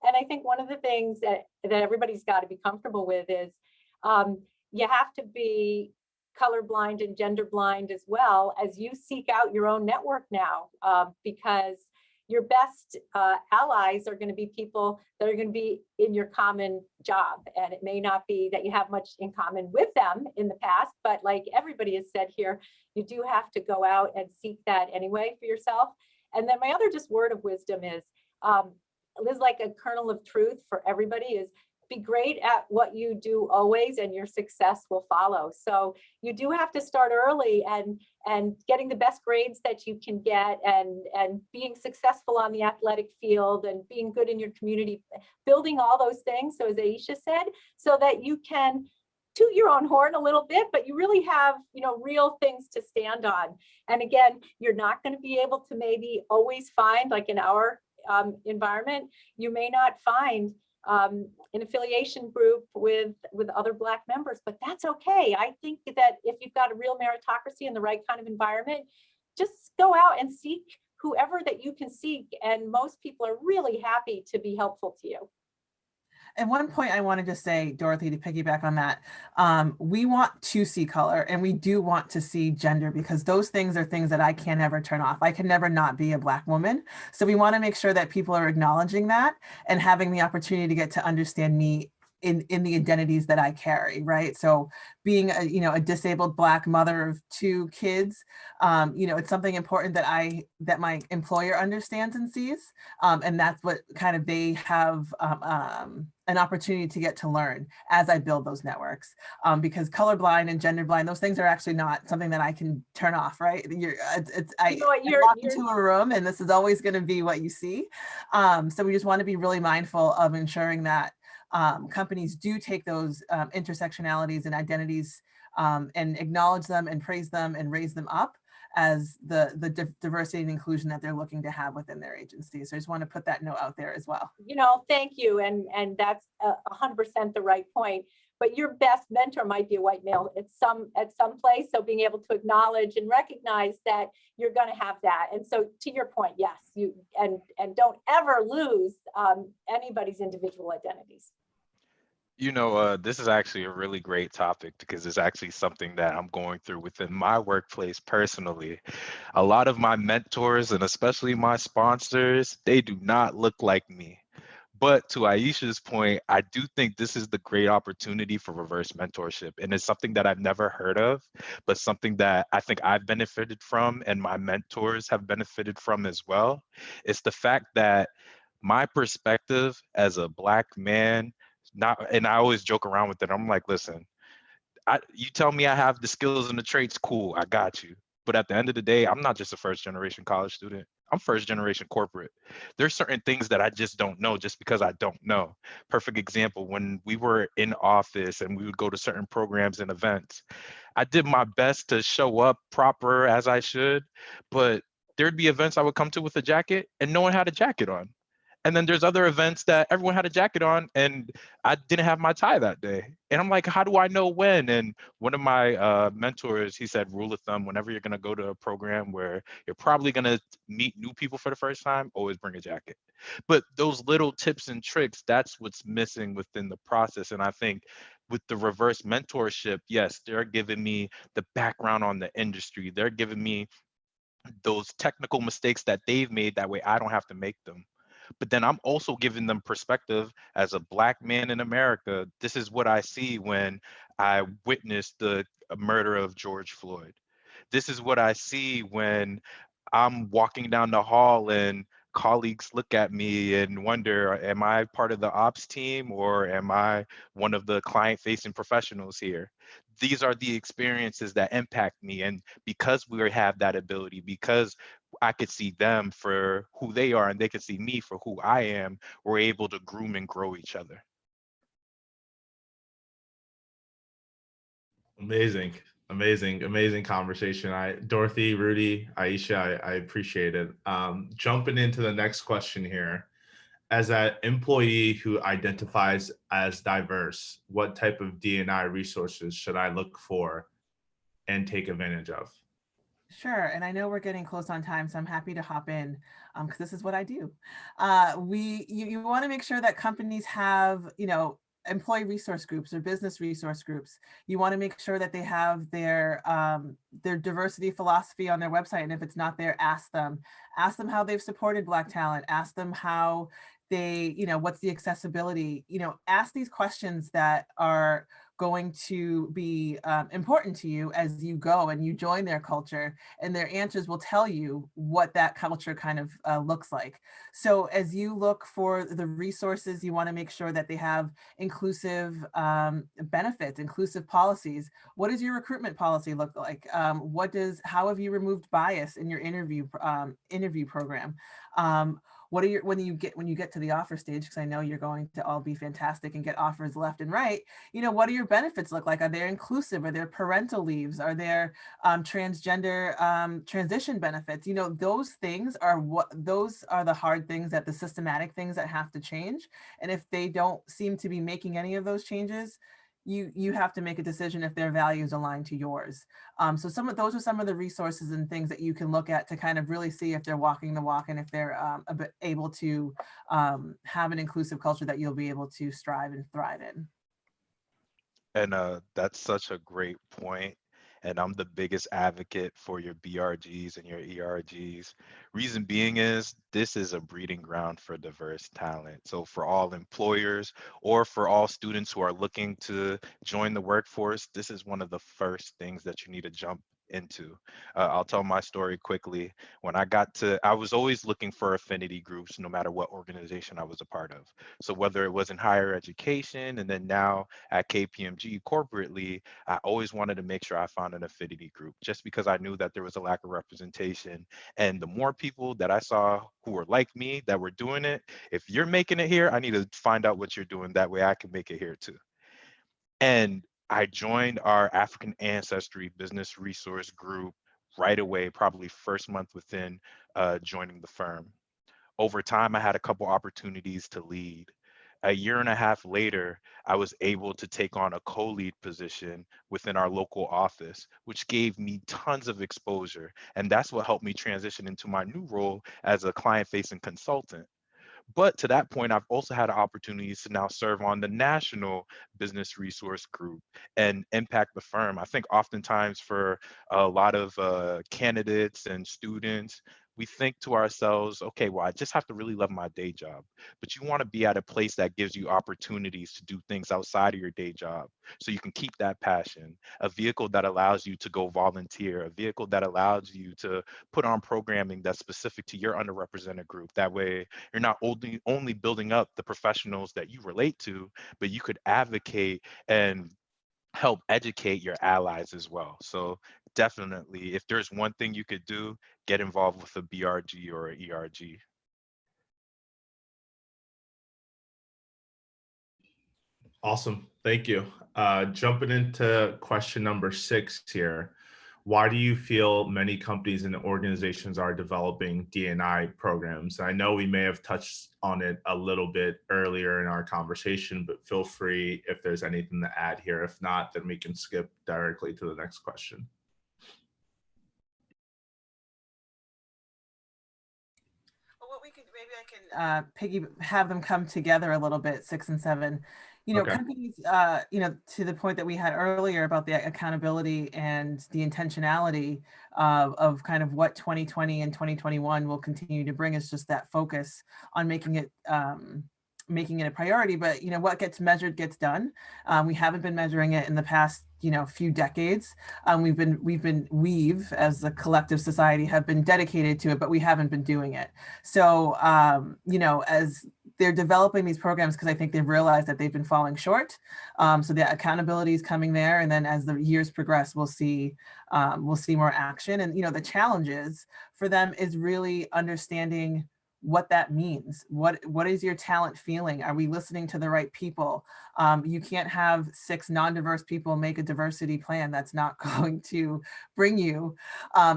[SPEAKER 5] And I think one of the things that everybody's got to be comfortable with is you have to be colorblind and gender blind as well as you seek out your own network now, because your best allies are going to be people that are going to be in your common job. And it may not be that you have much in common with them in the past, but like everybody has said here, you do have to go out and seek that anyway for yourself. And then my other just word of wisdom is, there's like a kernel of truth for everybody, is be great at what you do always and your success will follow. So you do have to start early and getting the best grades that you can get and being successful on the athletic field and being good in your community, building all those things. So as Aisha said, so that you can toot your own horn a little bit, but you really have, real things to stand on. And again, you're not going to be able to maybe always find, like in our environment, you may not find an affiliation group with other Black members, but that's okay. I think that if you've got a real meritocracy and the right kind of environment, just go out and seek whoever that you can seek. And most people are really happy to be helpful to you.
[SPEAKER 4] And one point I wanted to say, Dorothy, to piggyback on that, we want to see color and we do want to see gender, because those things are things that I can never turn off. I can never not be a Black woman. So we want to make sure that people are acknowledging that and having the opportunity to get to understand me in the identities that I carry, right? So being a disabled Black mother of 2 kids, it's something important that my employer understands and sees. And that's what kind of they have an opportunity to get to learn as I build those networks, because colorblind and genderblind, those things are actually not something that I can turn off, right? I walk into a room and this is always going to be what you see. So we just want to be really mindful of ensuring that companies do take those intersectionalities and identities and acknowledge them and praise them and raise them up as the diversity and inclusion that they're looking to have within their agency. So I just want to put that note out there as well.
[SPEAKER 5] Thank you. And that's 100% the right point. But your best mentor might be a white male at some place. So being able to acknowledge and recognize that you're going to have that. And so to your point, yes, you and don't ever lose anybody's individual identities.
[SPEAKER 3] This is actually a really great topic because it's actually something that I'm going through within my workplace personally. A lot of my mentors and especially my sponsors, they do not look like me. But to Aisha's point, I do think this is the great opportunity for reverse mentorship. And it's something that I've never heard of, but something that I think I've benefited from and my mentors have benefited from as well. It's the fact that my perspective as a Black man, and I always joke around with it. I'm like, listen, you tell me I have the skills and the traits, cool, I got you. But at the end of the day, I'm not just a first generation college student. I'm first generation corporate. There's certain things that I just don't know just because I don't know. Perfect example, when we were in office and we would go to certain programs and events, I did my best to show up proper as I should, but there'd be events I would come to with a jacket and no one had a jacket on. And then there's other events that everyone had a jacket on and I didn't have my tie that day. And I'm like, how do I know when? And one of my mentors, he said, rule of thumb, whenever you're going to go to a program where you're probably going to meet new people for the first time, always bring a jacket. But those little tips and tricks, that's what's missing within the process. And I think with the reverse mentorship, yes, they're giving me the background on the industry. They're giving me those technical mistakes that they've made. That way I don't have to make them. But then I'm also giving them perspective as a Black man in America. This is what I see when I witnessed the murder of George Floyd. This is what I see when I'm walking down the hall and colleagues look at me and wonder, am I part of the ops team or am I one of the client facing professionals here? These are the experiences that impact me. And because we have that ability, because I could see them for who they are and they could see me for who I am, we're able to groom and grow each other.
[SPEAKER 2] Amazing, amazing conversation. Dorothy, Rudy, Aisha, I appreciate it. Jumping into the next question here. As an employee who identifies as diverse, what type of D&I resources should I look for and take advantage of?
[SPEAKER 4] Sure, and I know we're getting close on time, so I'm happy to hop in because this is what I do. You want to make sure that companies have, employee resource groups or business resource groups. You want to make sure that they have their diversity philosophy on their website, and if it's not there, ask them how they've supported Black talent. Ask them how they, what's the accessibility. Ask these questions that are going to be important to you as you go and you join their culture, and their answers will tell you what that culture kind of looks like. So as you look for the resources, you want to make sure that they have inclusive benefits, inclusive policies. What does your recruitment policy look like? How have you removed bias in your interview program? What are when you get to the offer stage, because I know you're going to all be fantastic and get offers left and right, what do your benefits look like? Are they inclusive? Are there parental leaves? Are there transgender transition benefits? Those things are those are the hard things, that the systematic things that have to change. And if they don't seem to be making any of those changes, you have to make a decision if their values align to yours. So those are some of the resources and things that you can look at to kind of really see if they're walking the walk and if they're able to have an inclusive culture that you'll be able to strive and thrive in.
[SPEAKER 3] And that's such a great point. And I'm the biggest advocate for your BRGs and your ERGs. Reason being is this is a breeding ground for diverse talent. So for all employers or for all students who are looking to join the workforce, this is one of the first things that you need to jump into. I'll tell my story quickly. When I was always looking for affinity groups, no matter what organization I was a part of. So whether it was in higher education and then now at KPMG corporately, I always wanted to make sure I found an affinity group just because I knew that there was a lack of representation. And the more people that I saw who were like me that were doing it, if you're making it here, I need to find out what you're doing. That way I can make it here too. And I joined our African ancestry business resource group right away, probably first month within joining the firm. Over time, I had a couple opportunities to lead. A year and a half later, I was able to take on a co-lead position within our local office, which gave me tons of exposure. And that's what helped me transition into my new role as a client-facing consultant. But to that point, I've also had opportunities to now serve on the national business resource group and impact the firm. I think oftentimes for a lot of candidates and students, we think to ourselves, okay, well, I just have to really love my day job. But you want to be at a place that gives you opportunities to do things outside of your day job so you can keep that passion, a vehicle that allows you to go volunteer, a vehicle that allows you to put on programming that's specific to your underrepresented group. That way, you're not only building up the professionals that you relate to, but you could advocate and help educate your allies as well. So definitely, if there's one thing you could do, get involved with a BRG or a ERG.
[SPEAKER 2] Awesome. Thank you. Jumping into question number 6 here. Why do you feel many companies and organizations are developing D&I programs? I know we may have touched on it a little bit earlier in our conversation, but feel free if there's anything to add here. If not, then we can skip directly to the next question.
[SPEAKER 4] Well, what we could, maybe I can have them come together a little bit, 6 and 7. You know,
[SPEAKER 2] Okay.
[SPEAKER 4] companies, you know, to the point that we had earlier about the accountability and the intentionality of kind of what 2020 and 2021 will continue to bring is just that focus on making it a priority. But, you know, what gets measured gets done. We haven't been measuring it in the past, you know, few decades. We've as a collective society have been dedicated to it, but we haven't been doing it. So, you know, as they're developing these programs, because I think they've realized that they've been falling short. So the accountability is coming there. And then as the years progress, we'll see more action. And, you know, the challenges for them is really understanding what that means. What is your talent feeling? Are we listening to the right people? You can't have 6 non-diverse people make a diversity plan. That's not going to bring you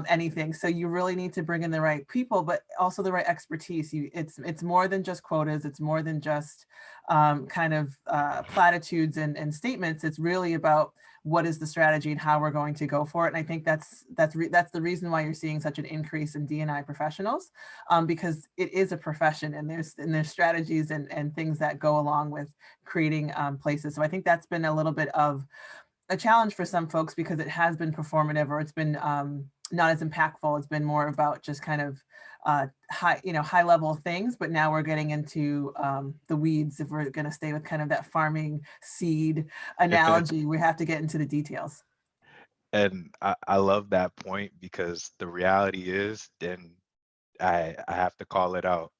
[SPEAKER 4] anything. So you really need to bring in the right people, but also the right expertise. It's more than just quotas. It's more than just kind of platitudes and statements. It's really about what is the strategy and how we're going to go for it. And I think that's the reason why you're seeing such an increase in D&I professionals, because it is a profession and there's strategies and things that go along with creating places. So I think that's been a little bit of a challenge for some folks because it has been performative or it's been not as impactful. It's been more about just kind of high level things, but now we're getting into the weeds. If we're going to stay with kind of that farming seed analogy, we have to get into the details.
[SPEAKER 3] And I love that point because the reality is, and I have to call it out,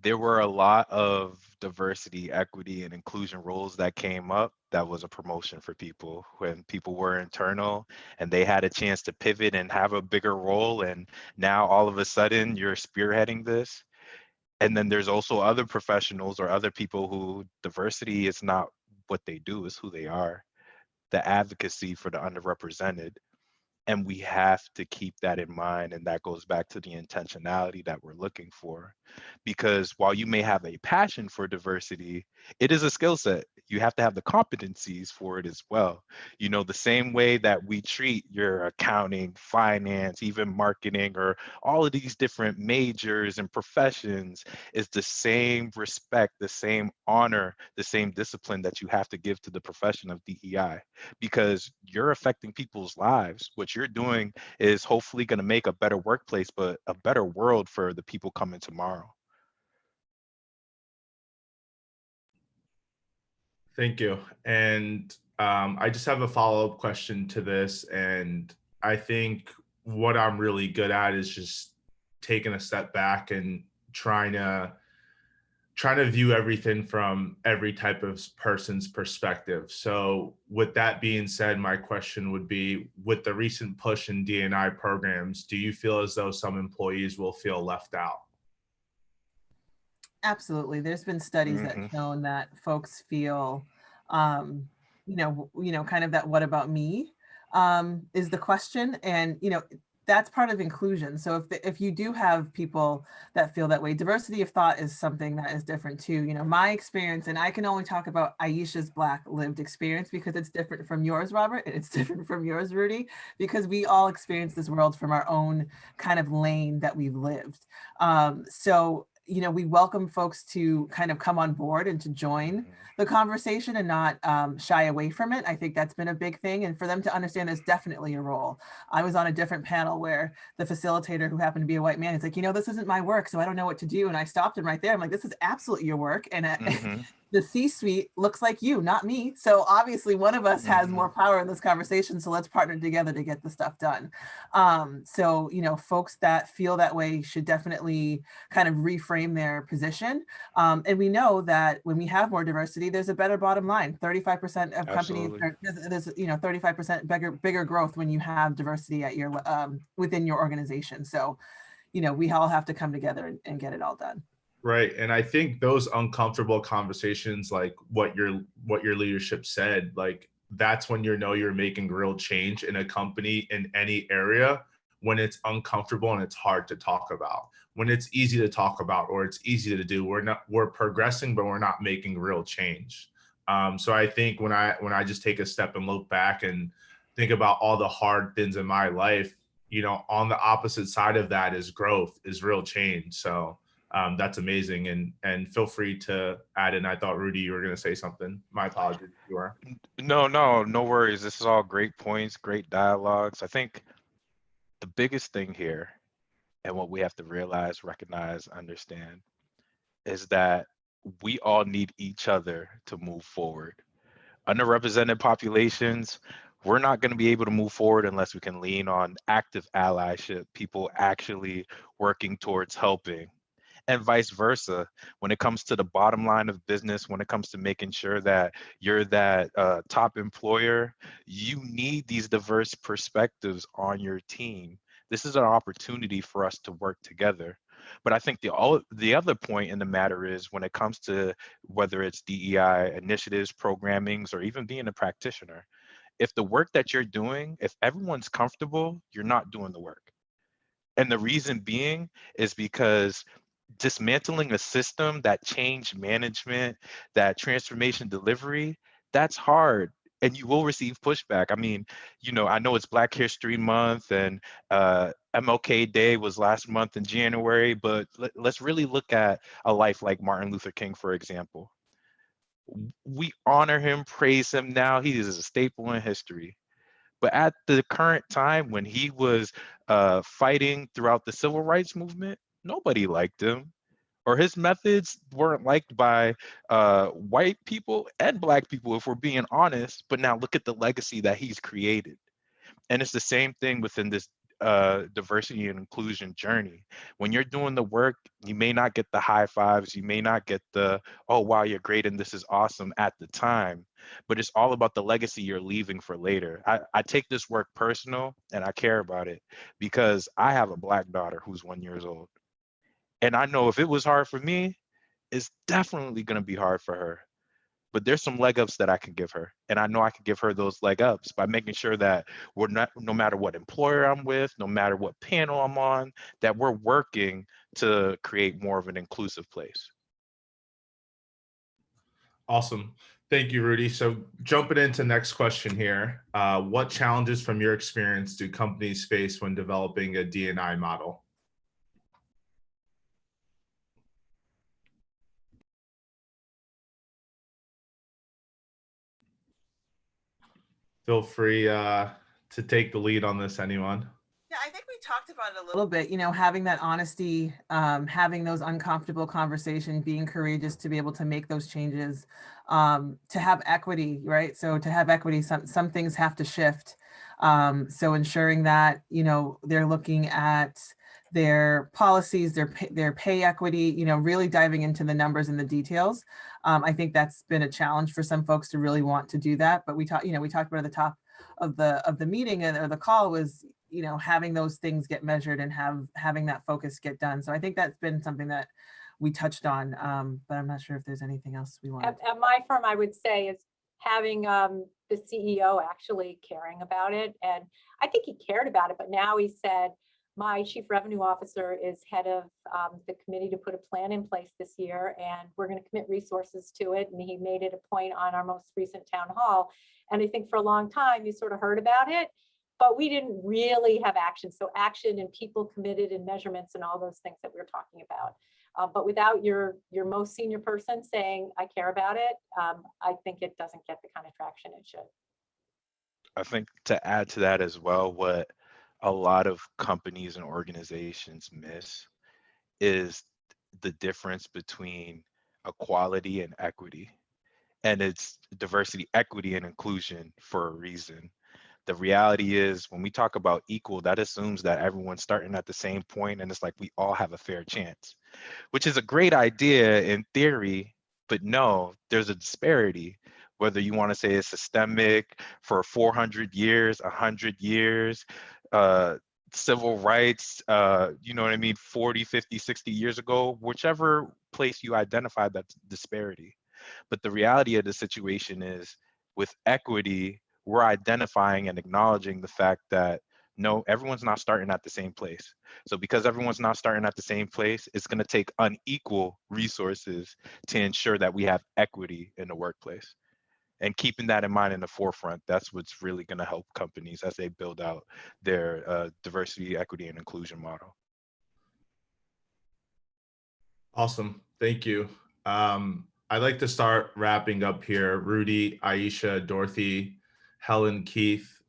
[SPEAKER 3] there were a lot of diversity, equity, and inclusion roles that came up that was a promotion for people when people were internal and they had a chance to pivot and have a bigger role. And now all of a sudden you're spearheading this. And then there's also other professionals or other people who diversity is not what they do, is who they are. The advocacy for the underrepresented. And we have to keep that in mind. And that goes back to the intentionality that we're looking for. Because while you may have a passion for diversity, it is a skill set. You have to have the competencies for it as well. You know, the same way that we treat your accounting, finance, even marketing, or all of these different majors and professions is the same respect, the same honor, the same discipline that you have to give to the profession of DEI, because you're affecting people's lives. What you're doing is hopefully going to make a better workplace, but a better world for the people coming tomorrow.
[SPEAKER 2] Thank you. And I just have a follow-up question to this. And I think what I'm really good at is just taking a step back and trying to view everything from every type of person's perspective. So with that being said, my question would be, with the recent push in D&I programs, do you feel as though some employees will feel left out?
[SPEAKER 4] Absolutely. There's been studies that shown that folks feel, you know, kind of that, what about me, is the question. And, you know, that's part of inclusion. So if you do have people that feel that way, diversity of thought is something that is different too. You know, my experience, and I can only talk about Aisha's Black lived experience because it's different from yours, Robert, and it's different from yours, Rudy, because we all experience this world from our own kind of lane that we've lived. So, you know, we welcome folks to kind of come on board and to join the conversation and not shy away from it. I think that's been a big thing. And for them to understand there's definitely a role. I was on a different panel where the facilitator, who happened to be a white man, is like, you know, this isn't my work, so I don't know what to do. And I stopped him right there. I'm like, this is absolutely your work. And the C-suite looks like you, not me. So obviously one of us has more power in this conversation. So let's partner together to get the stuff done. So, you know, folks that feel that way should definitely kind of reframe their position. And we know that when we have more diversity, there's a better bottom line. 35% of companies, there's, you know, 35% bigger growth when you have diversity at your within your organization. So, you know, we all have to come together and get it all done.
[SPEAKER 2] Right. And I think those uncomfortable conversations, like what your leadership said, like that's when you know you're making real change in a company in any area, when it's uncomfortable and it's hard to talk about. When it's easy to talk about or it's easy to do, we're progressing, but we're not making real change. So I think when I just take a step and look back and think about all the hard things in my life, you know, on the opposite side of that is growth, is real change. So that's amazing. And feel free to add in. I thought, Rudy, you were going to say something. My apologies. You are.
[SPEAKER 3] No worries. This is all great points, great dialogues. I think the biggest thing here, and what we have to realize, recognize, understand, is that we all need each other to move forward. Underrepresented populations, we're not going to be able to move forward unless we can lean on active allyship, people actually working towards helping. And vice versa, when it comes to the bottom line of business, when it comes to making sure that you're that top employer, you need these diverse perspectives on your team. This is an opportunity for us to work together. But I think the other point in the matter is when it comes to whether it's DEI initiatives, programmings, or even being a practitioner, if the work that you're doing, if everyone's comfortable, you're not doing the work. And the reason being is because dismantling a system, that change management, that transformation delivery, that's hard. And you will receive pushback. I mean, you know, I know it's Black History Month and MLK Day was last month in January, but let's really look at a life like Martin Luther King, for example. We honor him, praise him now. He is a staple in history. But at the current time when he was fighting throughout the civil rights movement, nobody liked him, or his methods weren't liked by white people and Black people, if we're being honest. But now look at the legacy that he's created. And it's the same thing within this diversity and inclusion journey. When you're doing the work, you may not get the high fives, you may not get the, oh, wow, you're great and this is awesome at the time, but it's all about the legacy you're leaving for later. I take this work personal and I care about it because I have a Black daughter who's 1 year old. And I know if it was hard for me, it's definitely going to be hard for her. But there's some leg ups that I can give her. And I know I can give her those leg ups by making sure that we're not, no matter what employer I'm with, no matter what panel I'm on, that we're working to create more of an inclusive place.
[SPEAKER 2] Awesome. Thank you, Rudy. So jumping into next question here, what challenges from your experience do companies face when developing a D&I model? Feel free to take the lead on this, anyone.
[SPEAKER 4] Yeah, I think we talked about it a little bit, you know, having that honesty, having those uncomfortable conversations, being courageous to be able to make those changes, to have equity, right? So to have equity, some things have to shift. So ensuring that, you know, they're looking at their policies, their pay equity, you know, really diving into the numbers and the details. I think that's been a challenge for some folks to really want to do that. But we talked about at the top of the meeting or the call was, you know, having those things get measured and having that focus get done. So I think that's been something that we touched on, but I'm not sure if there's anything else we want.
[SPEAKER 5] At my firm, I would say is having the CEO actually caring about it. And I think he cared about it, but now he said, my chief revenue officer is head of the committee to put a plan in place this year, and we're going to commit resources to it. And he made it a point on our most recent town hall. And I think for a long time, you sort of heard about it, but we didn't really have action. So action and people committed and measurements and all those things that we're talking about. But without your most senior person saying, I care about it, I think it doesn't get the kind of traction it should.
[SPEAKER 3] I think to add to that as well, what a lot of companies and organizations miss is the difference between equality, and equity. And it's diversity, equity, and inclusion for a reason. The reality is when we talk about equal, that assumes that everyone's starting at the same point and it's like we all have a fair chance, which is a great idea in theory, but no, there's a disparity. Whether you want to say it's systemic for 400 years, 100 years, civil rights, you know what I mean, 40, 50, 60 years ago, whichever place you identify that disparity. But the reality of the situation is with equity, we're identifying and acknowledging the fact that no, everyone's not starting at the same place. So because everyone's not starting at the same place, it's going to take unequal resources to ensure that we have equity in the workplace. And keeping that in mind in the forefront, that's what's really going to help companies as they build out their diversity, equity, and inclusion model.
[SPEAKER 2] Awesome. Thank you. I'd like to start wrapping up here. Rudy, Aisha, Dorothy, Helen, Keith,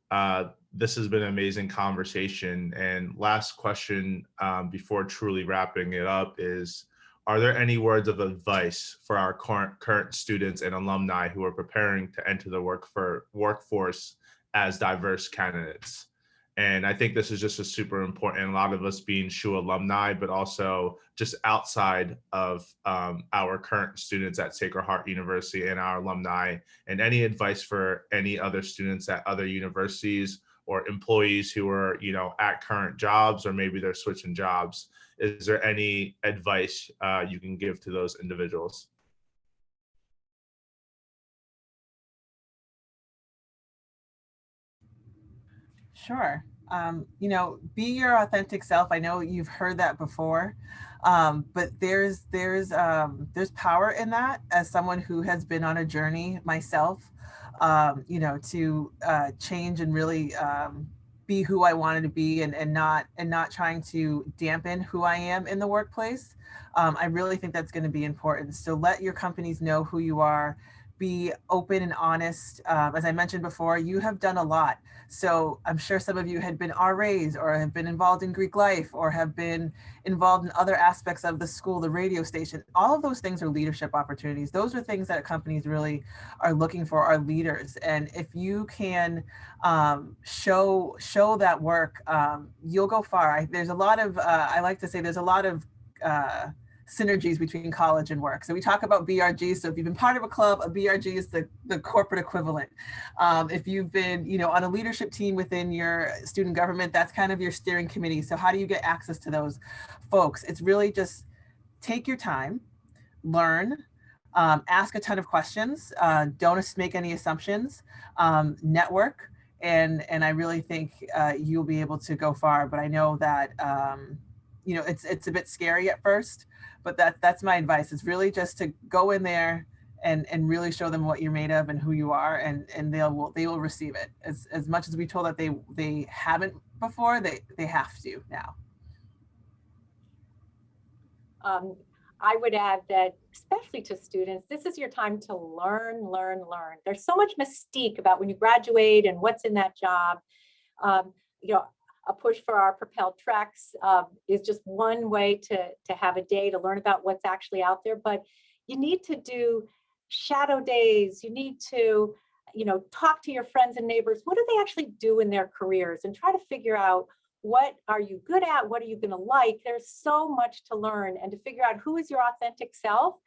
[SPEAKER 2] this has been an amazing conversation. And last question before truly wrapping it up is, are there any words of advice for our current students and alumni who are preparing to enter the workforce as diverse candidates? And I think this is just a super important, a lot of us being SHU alumni, but also just outside of our current students at Sacred Heart University and our alumni, and any advice for any other students at other universities or employees who are, you know, at current jobs, or maybe they're switching jobs. Is there any advice you can give to those individuals?
[SPEAKER 4] Sure. You know, be your authentic self. I know you've heard that before, but there's power in that. As someone who has been on a journey myself, you know, to change and really be who I wanted to be, and not trying to dampen who I am in the workplace. I really think that's going to be important. So let your companies know who you are. Be open and honest. As I mentioned before, you have done a lot. So I'm sure some of you had been RAs, or have been involved in Greek life, or have been involved in other aspects of the school, the radio station. All of those things are leadership opportunities. Those are things that companies really are looking for, are leaders. And if you can show that work, you'll go far. There's a lot of, I like to say there's a lot of synergies between college and work. So we talk about BRG. So if you've been part of a club, a BRG is the corporate equivalent. If you've been, you know, on a leadership team within your student government, that's kind of your steering committee. So how do you get access to those folks? It's really just take your time, learn, ask a ton of questions, don't make any assumptions, network, and I really think you'll be able to go far. But I know that you know, it's a bit scary at first, but that's my advice. It's really just to go in there and really show them what you're made of and who you are, and they will receive it. As much as we told that they haven't before, they have to now.
[SPEAKER 5] I would add that, especially to students, this is your time to learn. There's so much mystique about when you graduate and what's in that job. You know, a push for our Propel treks is just one way to have a day to learn about what's actually out there. But you need to do shadow days. You need to, you know, talk to your friends and neighbors. What do they actually do in their careers? And try to figure out, what are you good at? What are you going to like? There's so much to learn, and to figure out who is your authentic self.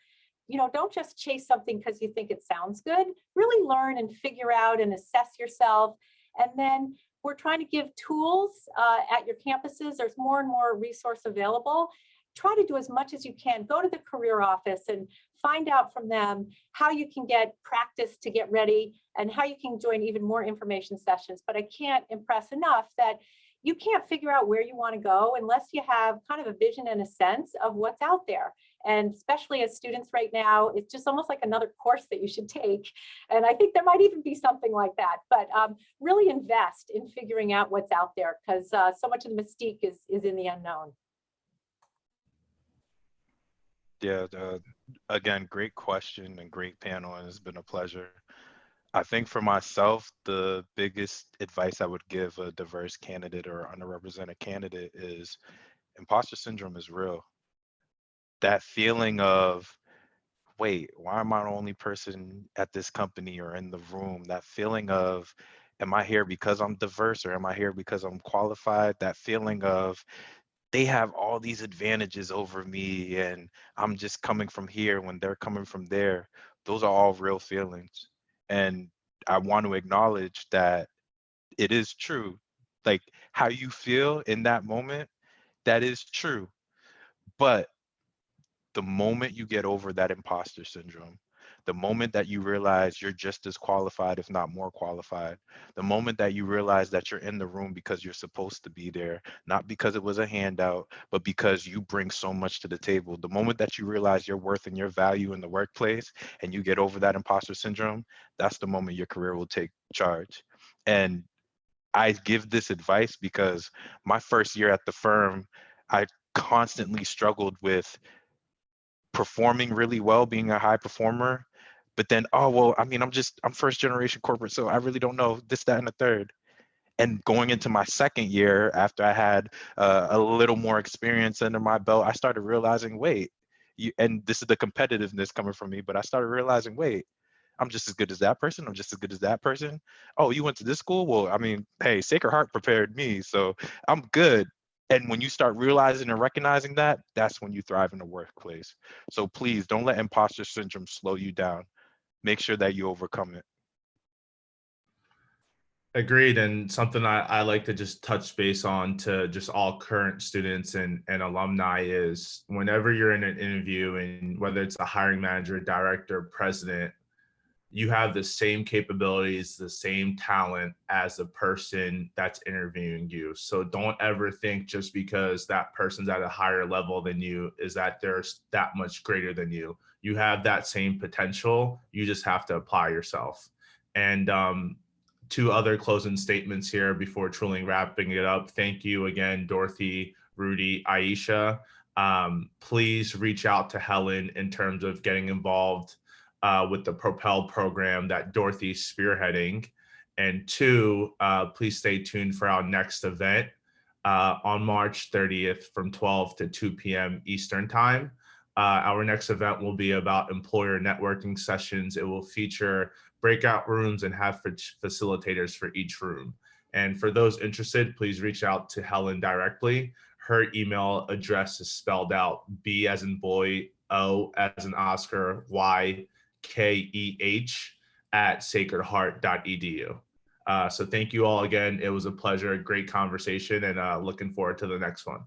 [SPEAKER 5] You know, don't just chase something because you think it sounds good. Really learn and figure out and assess yourself. And then we're trying to give tools at your campuses. There's more and more resource available. Try to do as much as you can. Go to the career office and find out from them how you can get practice to get ready, and how you can join even more information sessions. But I can't impress enough that you can't figure out where you want to go unless you have kind of a vision and a sense of what's out there. And especially as students right now, it's just almost like another course that you should take. And I think there might even be something like that. But really invest in figuring out what's out there, because so much of the mystique is in the unknown.
[SPEAKER 3] Yeah, again, great question and great panel, and it's been a pleasure. I think for myself, the biggest advice I would give a diverse candidate or underrepresented candidate is imposter syndrome is real. That feeling of wait, why am I the only person at this company or in the room? That feeling of, am I here because I'm diverse or am I here because I'm qualified? That feeling of, they have all these advantages over me and I'm just coming from here when they're coming from there. Those are all real feelings. And I want to acknowledge that it is true. Like how you feel in that moment, that is true. But the moment you get over that imposter syndrome, the moment that you realize you're just as qualified, if not more qualified, the moment that you realize that you're in the room because you're supposed to be there, not because it was a handout, but because you bring so much to the table, the moment that you realize your worth and your value in the workplace and you get over that imposter syndrome, that's the moment your career will take charge. And I give this advice because my first year at the firm, I constantly struggled with performing really well, being a high performer, but then, oh, well, I mean, I'm first generation corporate, so I really don't know this, that, and the third. And going into my second year, after I had a little more experience under my belt, I started realizing, wait, and this is the competitiveness coming from me, but I started realizing, wait, I'm just as good as that person. I'm just as good as that person. Oh, you went to this school? Well, I mean, hey, Sacred Heart prepared me, so I'm good. And when you start realizing and recognizing that, that's when you thrive in the workplace. So please don't let imposter syndrome slow you down. Make sure that you overcome it.
[SPEAKER 2] Agreed. And something I like to just touch base on to just all current students and alumni is whenever you're in an interview, and whether it's a hiring manager, director, president, you have the same capabilities, the same talent as the person that's interviewing you. So don't ever think just because that person's at a higher level than you is that they're that much greater than you. You have that same potential. You just have to apply yourself. And two other closing statements here before truly wrapping it up. Thank you again, Dorothy, Rudy, Aisha. Please reach out to Helen in terms of getting involved with the Propel program that Dorothy's spearheading. And two, please stay tuned for our next event on March 30th from 12 to 2 p.m. Eastern Time. Our next event will be about employer networking sessions. It will feature breakout rooms and have facilitators for each room. And for those interested, please reach out to Helen directly. Her email address is spelled out: B as in boy, O as in Oscar, Y, KEH @sacredheart.edu. So thank you all again. It was a pleasure, a great conversation, and looking forward to the next one.